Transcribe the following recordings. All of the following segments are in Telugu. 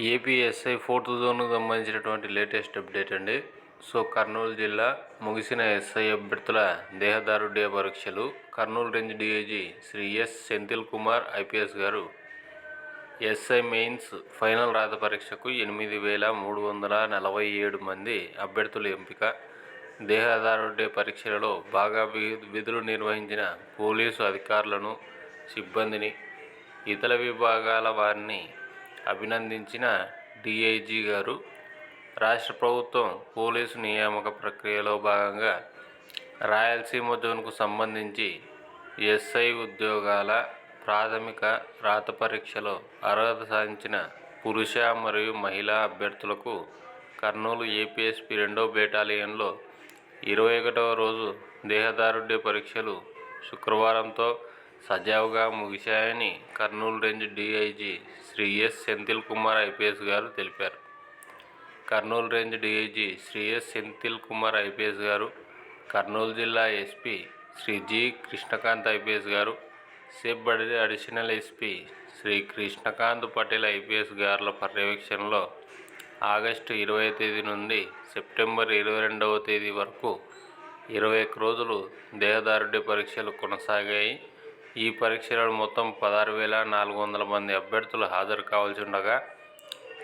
ఏపీఎస్ఐ 4th జోన్కు సంబంధించినటువంటి లేటెస్ట్ అప్డేట్ అండి. సో కర్నూలు జిల్లా ముగిసిన ఎస్ఐ అభ్యర్థుల దేహదారుఢ్య పరీక్షలు. Kurnool range DIG Shri S Senthil Kumar IPS గారు ఎస్ఐ మెయిన్స్ ఫైనల్ రాత పరీక్షకు 8,347 మంది అభ్యర్థుల ఎంపిక. దేహదారుఢ్య పరీక్షలలో బాగా విధులు నిర్వహించిన పోలీసు అధికారులను, సిబ్బందిని, ఇతర విభాగాల వారిని అభినందించిన డీఐజీ గారు రాష్ట్ర ప్రభుత్వం పోలీసు నియామక ప్రక్రియలో భాగంగా రాయలసీమ జోన్కు సంబంధించి ఎస్ఐ ఉద్యోగాల ప్రాథమిక రాత పరీక్షలో అర్హత సాధించిన పురుష మరియు మహిళా అభ్యర్థులకు కర్నూలు ఏపీఎస్పీ 2వ బెటాలియన్లో 21వ రోజు దేహదారుఢ్య పరీక్షలు శుక్రవారంతో సజావుగా ముగిశాయని Kurnool range DIG Shri S Senthil Kumar IPS గారు తెలిపారు. Kurnool range DIG Shri S Senthil Kumar IPS గారు, కర్నూలు జిల్లా SP Shri G Krishnakanth IPS గారు, SEB additional SP Shri Krishnakanth Patel IPS గారుల పర్యవేక్షణలో ఆగస్టు 20వ తేదీ నుండి సెప్టెంబర్ 22వ తేదీ వరకు 21 రోజులు దేహదారుఢ్య పరీక్షలు కొనసాగాయి. ఈ పరీక్షలలో మొత్తం 16,400 మంది అభ్యర్థులు హాజరు కావాల్సి ఉండగా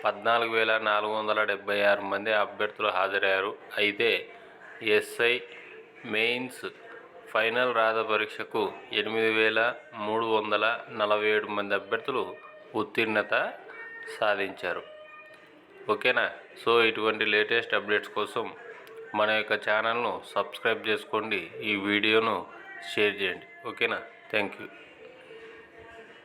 14,476 మంది అభ్యర్థులు హాజరయ్యారు. అయితే ఎస్ఐ మెయిన్స్ ఫైనల్ రాత పరీక్షకు 8,347 మంది అభ్యర్థులు ఉత్తీర్ణత సాధించారు. ఓకేనా? సో ఇటువంటి లేటెస్ట్ అప్డేట్స్ కోసం మన యొక్క ఛానల్ను సబ్స్క్రైబ్ చేసుకోండి, ఈ వీడియోను షేర్ చేయండి. ఓకేనా? Thank you.